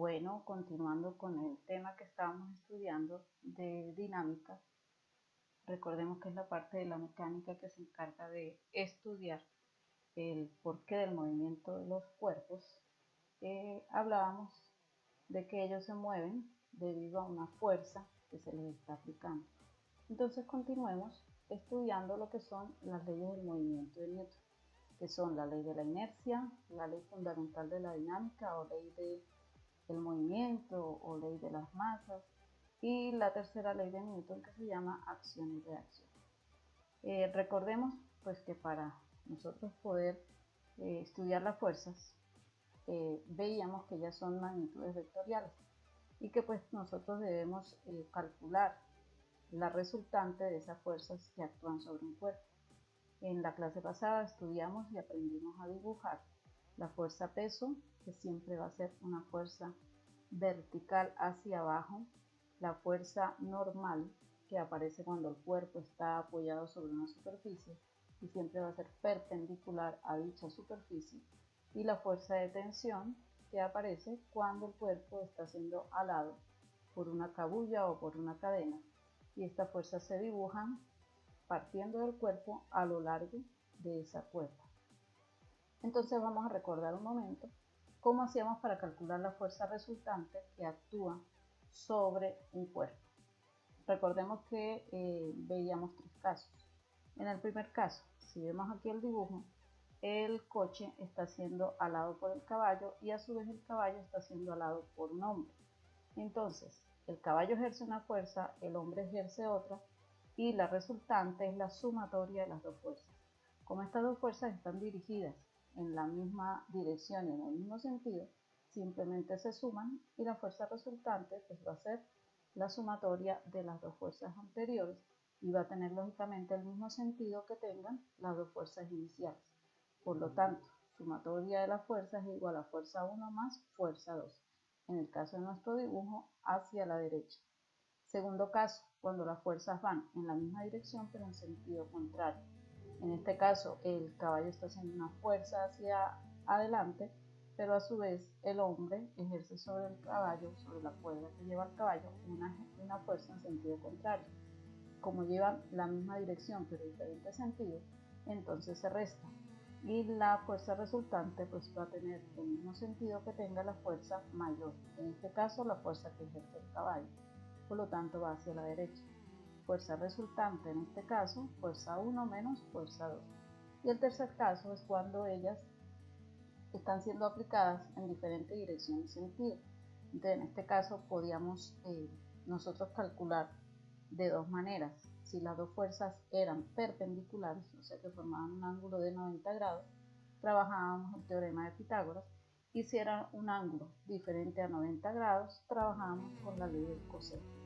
Bueno, continuando con el tema que estábamos estudiando de dinámica, recordemos que es la parte de la mecánica que se encarga de estudiar el porqué del movimiento de los cuerpos. Hablábamos de que ellos se mueven debido a una fuerza que se les está aplicando. Entonces continuemos estudiando lo que son las leyes del movimiento de Newton, que son la ley de la inercia, la ley fundamental de la dinámica o ley del movimiento o ley de las masas, y la tercera ley de Newton, que se llama acción y reacción. Recordemos pues que para nosotros poder estudiar las fuerzas, veíamos que ya son magnitudes vectoriales y que pues nosotros debemos calcular la resultante de esas fuerzas que actúan sobre un cuerpo. En la clase pasada estudiamos y aprendimos a dibujar la fuerza peso, que siempre va a ser una fuerza vertical hacia abajo, la fuerza normal, que aparece cuando el cuerpo está apoyado sobre una superficie y siempre va a ser perpendicular a dicha superficie, y la fuerza de tensión, que aparece cuando el cuerpo está siendo alado por una cabulla o por una cadena, y estas fuerzas se dibujan partiendo del cuerpo a lo largo de esa cuerda. Entonces vamos a recordar un momento cómo hacíamos para calcular la fuerza resultante que actúa sobre un cuerpo. Recordemos que veíamos tres casos. En el primer caso, si vemos aquí el dibujo, el coche está siendo alado por el caballo y a su vez el caballo está siendo alado por un hombre. Entonces, el caballo ejerce una fuerza, el hombre ejerce otra, y la resultante es la sumatoria de las dos fuerzas. Como estas dos fuerzas están dirigidas en la misma dirección y en el mismo sentido, simplemente se suman y la fuerza resultante pues va a ser la sumatoria de las dos fuerzas anteriores y va a tener lógicamente el mismo sentido que tengan las dos fuerzas iniciales. Por lo tanto, sumatoria de las fuerzas es igual a fuerza 1 más fuerza 2. En el caso de nuestro dibujo, hacia la derecha. Segundo caso, cuando las fuerzas van en la misma dirección pero en sentido contrario. En este caso, el caballo está haciendo una fuerza hacia adelante, pero a su vez el hombre ejerce sobre el caballo, sobre la cuerda que lleva el caballo, una fuerza en sentido contrario. Como llevan la misma dirección pero en diferente sentido, entonces se resta. Y la fuerza resultante pues va a tener el mismo sentido que tenga la fuerza mayor, en este caso la fuerza que ejerce el caballo, por lo tanto va hacia la derecha. Fuerza resultante en este caso, fuerza 1 menos fuerza 2. Y el tercer caso es cuando ellas están siendo aplicadas en diferente dirección y sentido. Entonces en este caso podíamos nosotros calcular de dos maneras. Si las dos fuerzas eran perpendiculares, o sea que formaban un ángulo de 90 grados, trabajábamos el teorema de Pitágoras, y si eran un ángulo diferente a 90 grados, trabajábamos con la ley del coseno.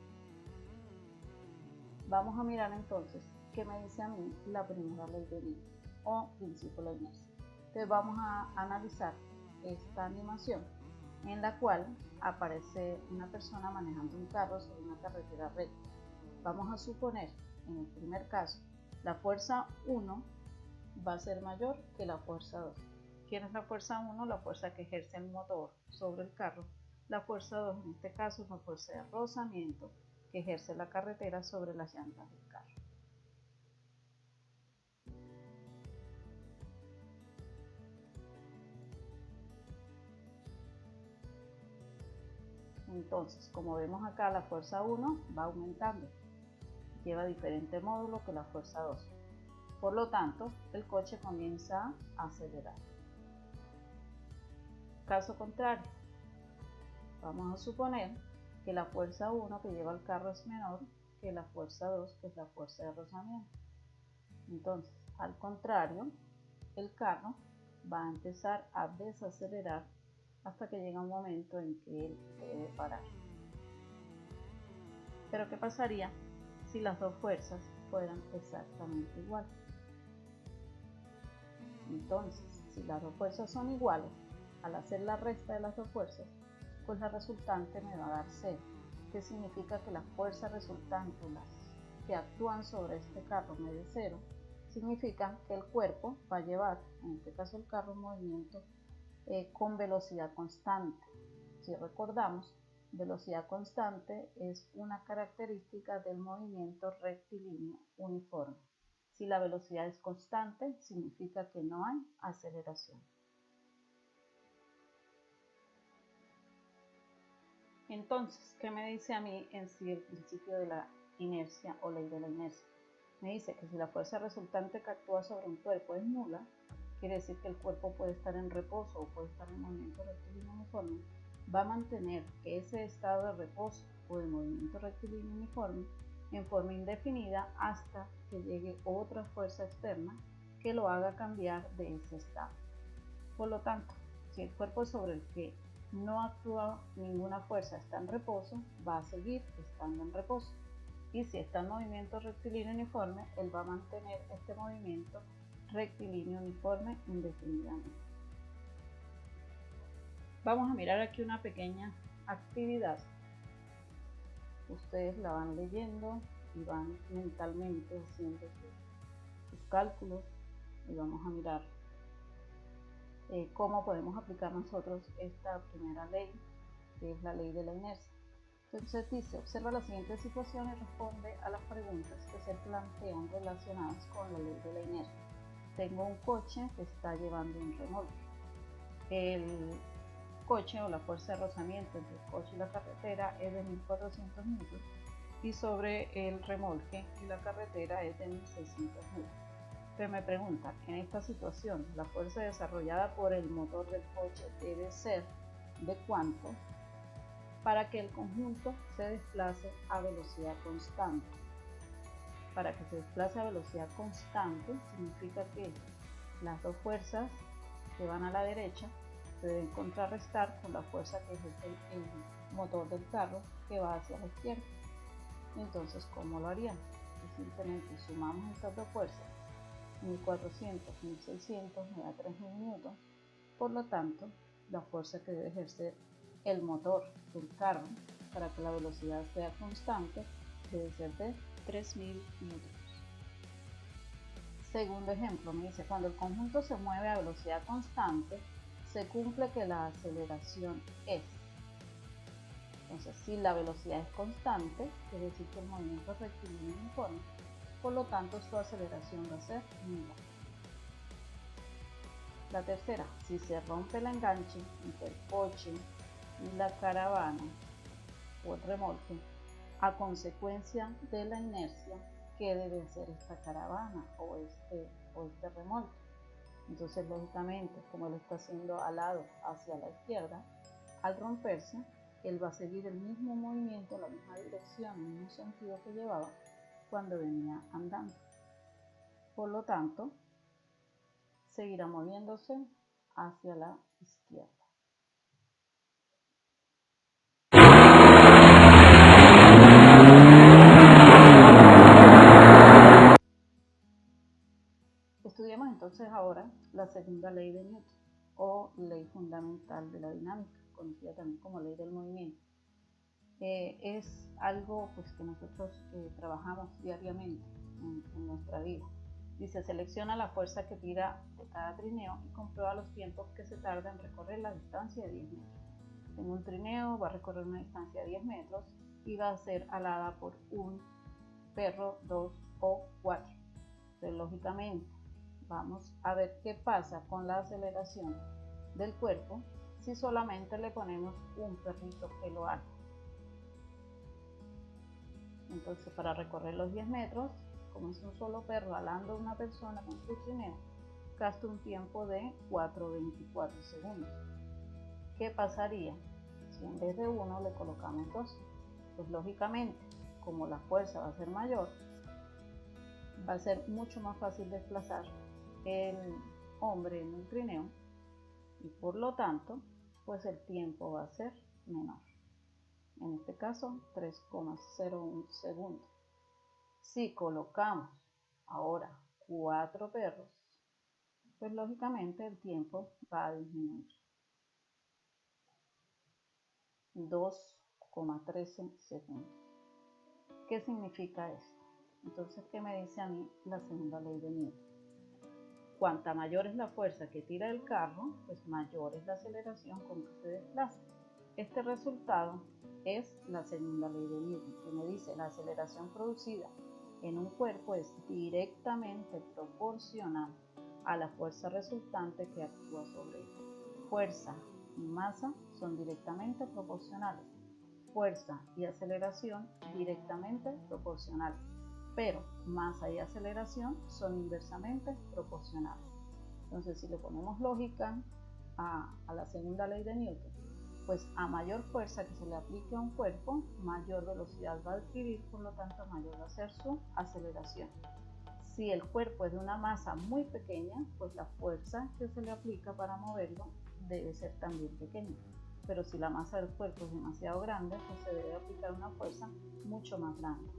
Vamos a mirar entonces qué me dice a mí la primera ley de Newton o principio de la inercia. Entonces vamos a analizar esta animación en la cual aparece una persona manejando un carro sobre una carretera recta. Vamos a suponer, en el primer caso, la fuerza 1 va a ser mayor que la fuerza 2. ¿Quién es la fuerza 1? La fuerza que ejerce el motor sobre el carro. La fuerza 2 en este caso es la fuerza de rozamiento que ejerce la carretera sobre las llantas del carro. Entonces, como vemos acá, la fuerza 1 va aumentando, lleva diferente módulo que la fuerza 2. Por lo tanto, el coche comienza a acelerar. Caso contrario, vamos a suponer que la fuerza 1 que lleva el carro es menor que la fuerza 2, que es la fuerza de rozamiento. Entonces, al contrario, el carro va a empezar a desacelerar hasta que llega un momento en que él debe parar. Pero ¿qué pasaría si las dos fuerzas fueran exactamente iguales? Entonces, si las dos fuerzas son iguales, al hacer la resta de las dos fuerzas, pues la resultante me va a dar 0, que significa que la fuerza resultante, las que actúan sobre este carro me dé 0, significa que el cuerpo va a llevar, en este caso el carro, un movimiento con velocidad constante. Si recordamos, velocidad constante es una característica del movimiento rectilíneo uniforme. Si la velocidad es constante, significa que no hay aceleración. Entonces, ¿qué me dice a mí en sí el principio de la inercia o ley de la inercia? Me dice que si la fuerza resultante que actúa sobre un cuerpo es nula, quiere decir que el cuerpo puede estar en reposo o puede estar en movimiento rectilíneo uniforme, va a mantener ese estado de reposo o de movimiento rectilíneo uniforme en forma indefinida hasta que llegue otra fuerza externa que lo haga cambiar de ese estado. Por lo tanto, si el cuerpo sobre el que no actúa ninguna fuerza está en reposo, va a seguir estando en reposo. Y si está en movimiento rectilíneo uniforme, él va a mantener este movimiento rectilíneo uniforme indefinidamente. Vamos a mirar aquí una pequeña actividad. Ustedes la van leyendo y van mentalmente haciendo sus cálculos y vamos a mirar cómo podemos aplicar nosotros esta primera ley, que es la ley de la inercia. Entonces dice, observa la siguiente situación y responde a las preguntas que se plantean relacionadas con la ley de la inercia. Tengo un coche que está llevando un remolque. El coche o la fuerza de rozamiento entre el coche y la carretera es de 1400 newtons y sobre el remolque y la carretera es de 1600 newtons. Entonces me pregunta, en esta situación, la fuerza desarrollada por el motor del coche debe ser de cuánto para que el conjunto se desplace a velocidad constante. Para que se desplace a velocidad constante significa que las dos fuerzas que van a la derecha se deben contrarrestar con la fuerza que ejerce el motor del carro que va hacia la izquierda. Entonces, ¿cómo lo haríamos? Simplemente sumamos estas dos fuerzas, 1400, 1600 me da 3000 newtons. Por lo tanto, la fuerza que debe ejercer el motor del carro para que la velocidad sea constante debe ser de 3000 newtons. Segundo ejemplo, me dice, cuando el conjunto se mueve a velocidad constante, se cumple que la aceleración es. Entonces, si la velocidad es constante, quiere decir que el movimiento es rectilíneo uniforme, por lo tanto su aceleración va a ser nula. La tercera, si se rompe el enganche entre el coche y la caravana o el remolque, a consecuencia de la inercia, ¿qué debe hacer esta caravana o este remolque? Entonces, lógicamente, como él está haciendo alado hacia la izquierda, al romperse, él va a seguir el mismo movimiento, la misma dirección, el mismo sentido que llevaba cuando venía andando. Por lo tanto, seguirá moviéndose hacia la izquierda. Estudiemos entonces ahora la segunda ley de Newton o ley fundamental de la dinámica, conocida también como ley del movimiento. Es algo que nosotros trabajamos diariamente en nuestra vida. Dice, selecciona la fuerza que tira de cada trineo y comprueba los tiempos que se tarda en recorrer la distancia de 10 metros. En un trineo va a recorrer una distancia de 10 metros y va a ser alada por un perro, 2 o 4. Entonces, lógicamente, vamos a ver qué pasa con la aceleración del cuerpo si solamente le ponemos un perrito que lo haga. Entonces, para recorrer los 10 metros, como es un solo perro alando a una persona con su trineo, gasta un tiempo de 4:24 segundos. ¿Qué pasaría si en vez de 1 le colocamos 2? Pues lógicamente, como la fuerza va a ser mayor, va a ser mucho más fácil desplazar el hombre en un trineo y por lo tanto, pues el tiempo va a ser menor. En este caso, 3,01 segundos. Si colocamos ahora 4 perros, pues lógicamente el tiempo va a disminuir. 2,13 segundos. ¿Qué significa esto? Entonces, ¿qué me dice a mí la segunda ley de Newton? Cuanta mayor es la fuerza que tira el carro, pues mayor es la aceleración con que se desplaza. Este resultado es la segunda ley de Newton, que me dice la aceleración producida en un cuerpo es directamente proporcional a la fuerza resultante que actúa sobre él. Fuerza y masa son directamente proporcionales. Fuerza y aceleración directamente proporcionales, pero masa y aceleración son inversamente proporcionales. Entonces, si le ponemos lógica a la segunda ley de Newton, pues a mayor fuerza que se le aplique a un cuerpo, mayor velocidad va a adquirir, por lo tanto mayor va a ser su aceleración. Si el cuerpo es de una masa muy pequeña, pues la fuerza que se le aplica para moverlo debe ser también pequeña. Pero si la masa del cuerpo es demasiado grande, pues se debe aplicar una fuerza mucho más grande.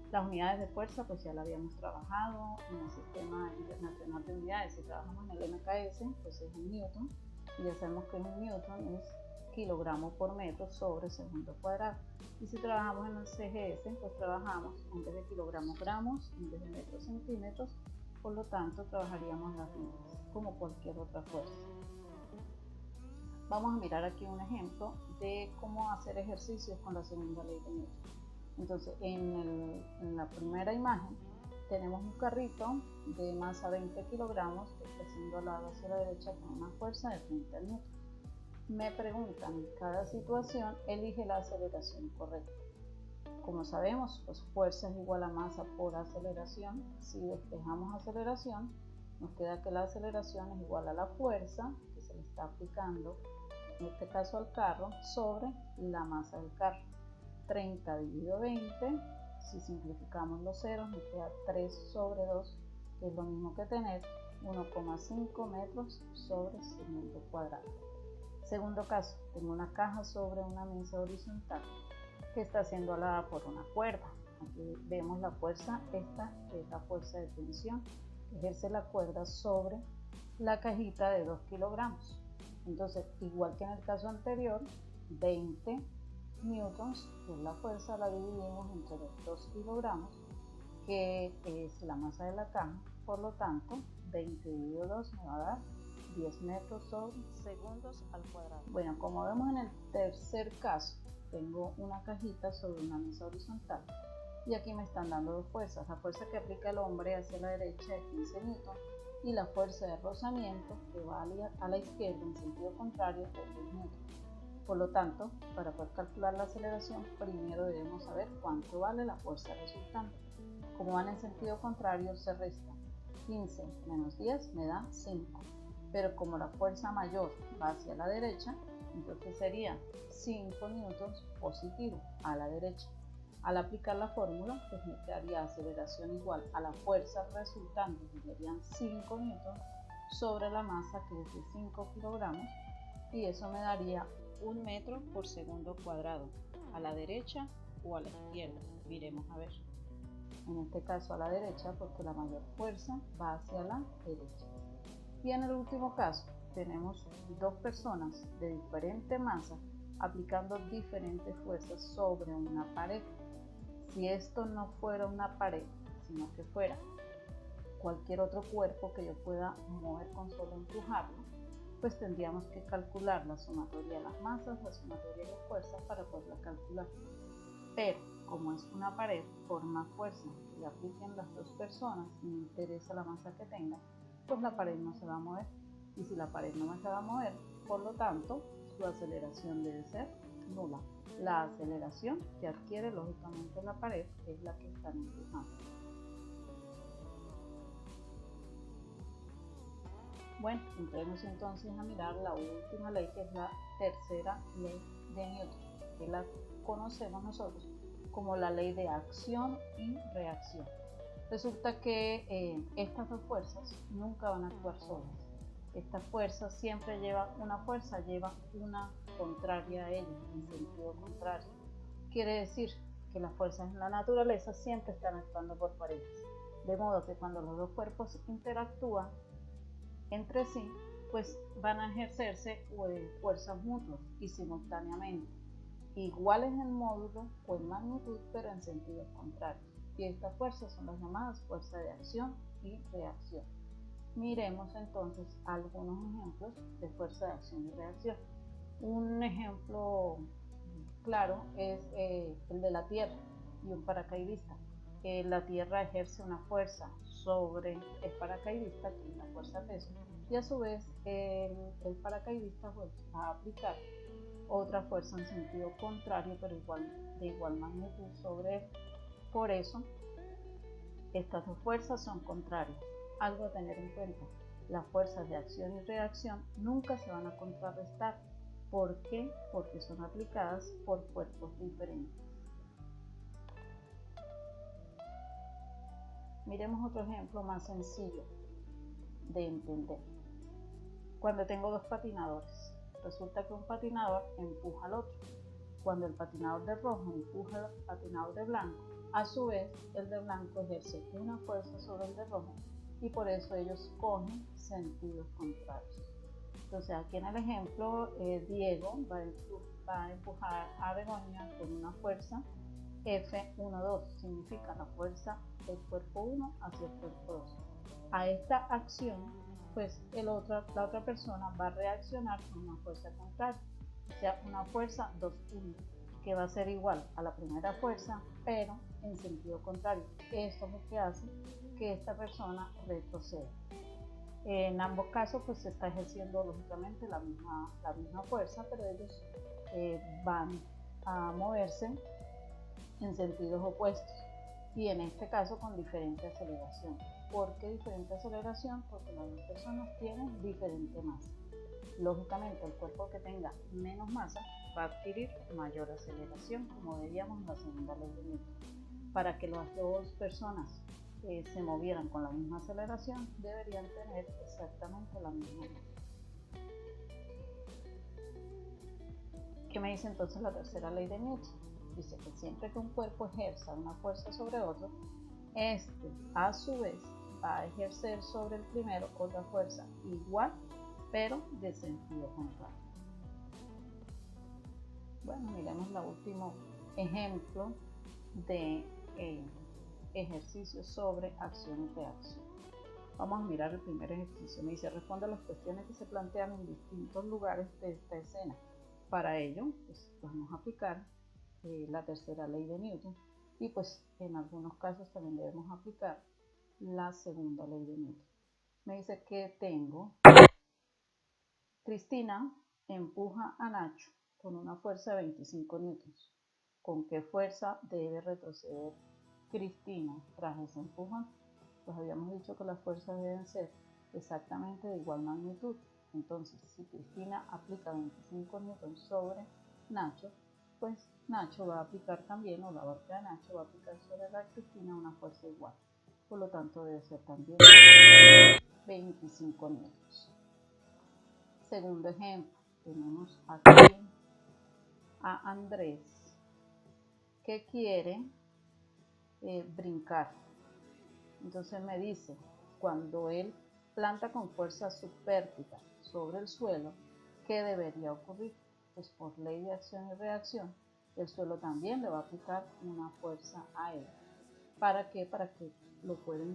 Las unidades de fuerza, pues ya la habíamos trabajado en el Sistema Internacional de Unidades. Si trabajamos en el MKS, pues es en Newton, y ya sabemos que un Newton es kilogramo por metro sobre segundo cuadrado. Y si trabajamos en el CGS, pues trabajamos en vez de kilogramos, gramos, en vez de metros, centímetros. Por lo tanto, trabajaríamos las libras, como cualquier otra fuerza. Vamos a mirar aquí un ejemplo de cómo hacer ejercicios con la segunda ley de Newton. Entonces, en la primera imagen tenemos un carrito de masa 20 kilogramos que está siendo alado hacia la derecha con una fuerza de 30 Newton. Me preguntan, en cada situación elige la aceleración correcta. Como sabemos, pues fuerza es igual a masa por aceleración. Si despejamos aceleración, nos queda que la aceleración es igual a la fuerza que se le está aplicando, en este caso al carro, sobre la masa del carro. 30 dividido 20, si simplificamos los ceros, nos queda 3 sobre 2, que es lo mismo que tener 1,5 metros sobre segundo cuadrado. Segundo caso, tengo una caja sobre una mesa horizontal que está siendo alada por una cuerda. Aquí vemos la fuerza, esta es la fuerza de tensión que ejerce la cuerda sobre la cajita de 2 kilogramos. Entonces, igual que en el caso anterior, 20 newtons, que es la fuerza, la dividimos entre los 2 kilogramos, que es la masa de la caja. Por lo tanto, 20 dividido 2 me va a dar 10 metros sobre segundos al cuadrado. Bueno, como vemos en el tercer caso, tengo una cajita sobre una mesa horizontal y aquí me están dando dos fuerzas. La fuerza que aplica el hombre hacia la derecha es 15 newtons y la fuerza de rozamiento que va a la izquierda en sentido contrario es 10 newtons. Por lo tanto, para poder calcular la aceleración, primero debemos saber cuánto vale la fuerza resultante. Como van en sentido contrario, se resta. 15 menos 10 me da 5. Pero como la fuerza mayor va hacia la derecha, entonces sería 5 newtons positivo a la derecha. Al aplicar la fórmula, pues me quedaría aceleración igual a la fuerza resultante, que serían 5 newtons, sobre la masa, que es de 5 kilogramos, y eso me daría 1 metro por segundo cuadrado, a la derecha o a la izquierda. Miremos a ver. En este caso a la derecha, porque la mayor fuerza va hacia la derecha. Y en el último caso, tenemos dos personas de diferente masa aplicando diferentes fuerzas sobre una pared. Si esto no fuera una pared, sino que fuera cualquier otro cuerpo que yo pueda mover con solo empujarlo, pues tendríamos que calcular la sumatoria de las masas, la sumatoria de las fuerzas para poderla calcular. Pero como es una pared, por más fuerza que apliquen las dos personas, me interesa la masa que tenga, pues la pared no se va a mover. Y si la pared no se va a mover, por lo tanto, su aceleración debe ser nula. La aceleración que adquiere lógicamente la pared es la que están empujando. Bueno, entremos entonces a mirar la última ley, que es la tercera ley de Newton, que la conocemos nosotros como la ley de acción y reacción. Resulta que estas dos fuerzas nunca van a actuar solas. Esta fuerza siempre lleva una contraria a ella, en sentido contrario. Quiere decir que las fuerzas en la naturaleza siempre están actuando por parejas. De modo que cuando los dos cuerpos interactúan entre sí, pues van a ejercerse fuerzas mutuas y simultáneamente, iguales en módulo o en magnitud, pero en sentidos contrarios. Y estas fuerzas son las llamadas fuerzas de acción y reacción. Miremos entonces algunos ejemplos de fuerza de acción y reacción. Un ejemplo claro es el de la Tierra y un paracaidista. La Tierra ejerce una fuerza sobre el paracaidista, que es la fuerza peso, y a su vez el paracaidista pues, va a aplicar otra fuerza en sentido contrario, pero de igual magnitud sobre él. Por eso, estas dos fuerzas son contrarias. Algo a tener en cuenta: las fuerzas de acción y reacción nunca se van a contrarrestar. ¿Por qué? Porque son aplicadas por cuerpos diferentes. Miremos otro ejemplo más sencillo de entender. Cuando tengo dos patinadores, resulta que un patinador empuja al otro. Cuando el patinador de rojo empuja al patinador de blanco, a su vez el de blanco ejerce una fuerza sobre el de rojo y por eso ellos cogen sentidos contrarios. Entonces aquí en el ejemplo, Diego va a empujar a Begoña con una fuerza F12, significa la fuerza del cuerpo 1 hacia el cuerpo 2. A esta acción, pues la otra persona va a reaccionar con una fuerza contraria, o sea, una fuerza 2-1, que va a ser igual a la primera fuerza, pero en sentido contrario. Esto es lo que hace que esta persona retroceda. En ambos casos pues se está ejerciendo lógicamente la misma fuerza, pero ellos van a moverse en sentidos opuestos y en este caso con diferente aceleración. ¿Por qué diferente aceleración? Porque las dos personas tienen diferente masa. Lógicamente el cuerpo que tenga menos masa va a adquirir mayor aceleración, como veíamos en la segunda ley de Newton. Para que las dos personas se movieran con la misma aceleración, deberían tener exactamente la misma masa. ¿Qué me dice entonces la tercera ley de Newton? Dice que siempre que un cuerpo ejerza una fuerza sobre otro, este a su vez va a ejercer sobre el primero otra fuerza igual, pero de sentido contrario. Bueno, miremos el último ejemplo de ejercicio sobre acción y reacción. Vamos a mirar el primer ejercicio. Me dice: responde a las cuestiones que se plantean en distintos lugares de esta escena. Para ello, pues, vamos a aplicar la tercera ley de Newton y pues en algunos casos también debemos aplicar la segunda ley de Newton. Me dice que tengo Cristina empuja a Nacho con una fuerza de 25 newtons. ¿Con qué fuerza debe retroceder Cristina tras ese empujón? Pues habíamos dicho que las fuerzas deben ser exactamente de igual magnitud. Entonces, si Cristina aplica 25 newtons sobre Nacho, pues Nacho va a aplicar también, o la barca de Nacho va a aplicar sobre la Cristina una fuerza igual. Por lo tanto, debe ser también 25 newtons. Segundo ejemplo, tenemos aquí a Andrés que quiere brincar. Entonces me dice, cuando él planta con fuerza subvértica sobre el suelo, ¿qué debería ocurrir? Pues por ley de acción y reacción, el suelo también le va a aplicar una fuerza a él. ¿Para qué? Para que lo pueda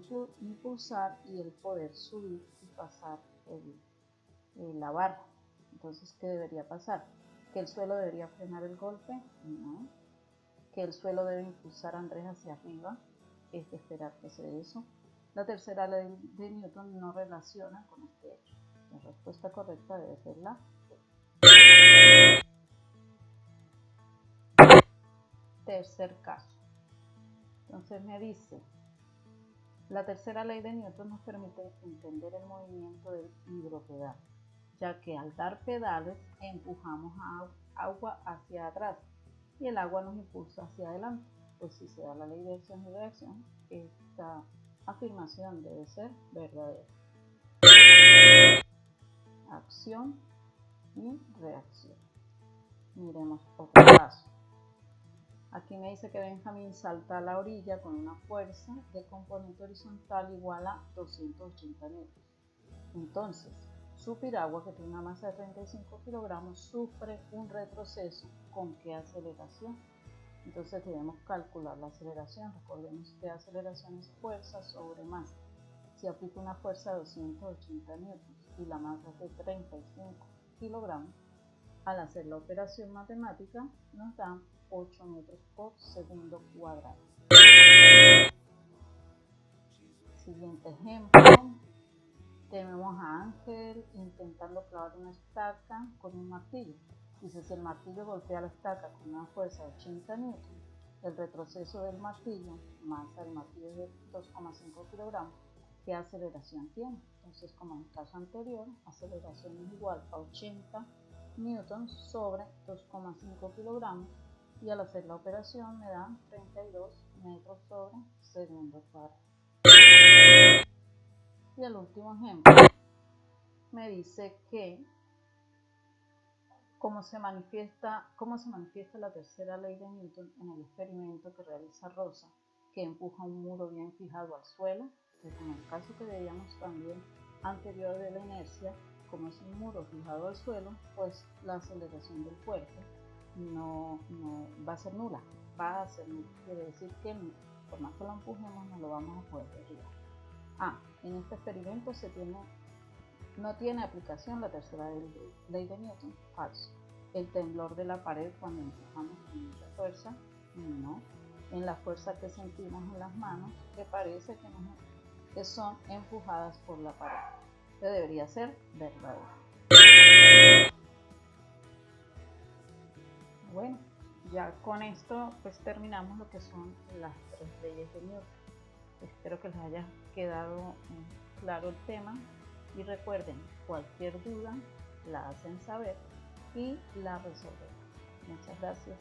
impulsar y él poder subir y pasar la barra. Entonces, ¿qué debería pasar? ¿Que el suelo debería frenar el golpe? No. ¿Que el suelo debe impulsar a Andrés hacia arriba? Es de esperar que sea eso. La tercera ley de Newton no relaciona con este hecho. La respuesta correcta debe ser la B. Tercer caso. Entonces me dice, la tercera ley de Newton nos permite entender el movimiento del hidropedal, ya que al dar pedales empujamos agua hacia atrás y el agua nos impulsa hacia adelante. Pues si se da la ley de acción y reacción, esta afirmación debe ser verdadera. Acción y reacción. Miremos otro caso. Aquí me dice que Benjamín salta a la orilla con una fuerza de componente horizontal igual a 280 newtons. Entonces, su piragua, que tiene una masa de 35 kilogramos, sufre un retroceso. ¿Con qué aceleración? Entonces debemos calcular la aceleración. Recordemos que aceleración es fuerza sobre masa. Si aplico una fuerza de 280 newtons y la masa es de 35 kilogramos, Al hacer la operación matemática nos dan 8 metros por segundo cuadrado. Siguiente ejemplo. Tenemos a Ángel intentando clavar una estaca con un martillo. Dice, si el martillo golpea la estaca con una fuerza de 80 newton, el retroceso del martillo, masa del martillo es de 2,5 kilogramos, ¿qué aceleración tiene? Entonces, como en el caso anterior, aceleración es igual a 80 newtons sobre 2,5 kilogramos, y al hacer la operación me dan 32 metros sobre segundo cuadrado. Y el último ejemplo me dice que cómo se manifiesta la tercera ley de Newton en el experimento que realiza Rosa, que empuja un muro bien fijado al suelo, que como el caso que veíamos también anterior de la inercia, como es un muro fijado al suelo, pues la aceleración del cuerpo no va a ser nula, quiere decir que por más que lo empujemos no lo vamos a poder derribar. En este experimento no tiene aplicación la tercera ley de Newton, falso. El temblor de la pared cuando empujamos con mucha fuerza, no. En la fuerza que sentimos en las manos, que parece que son empujadas por la pared, que debería ser verdadero. Bueno, ya con esto pues terminamos lo que son las 3 leyes de Newton. Espero que les haya quedado claro el tema. Y recuerden, cualquier duda la hacen saber y la resolvemos. Muchas gracias.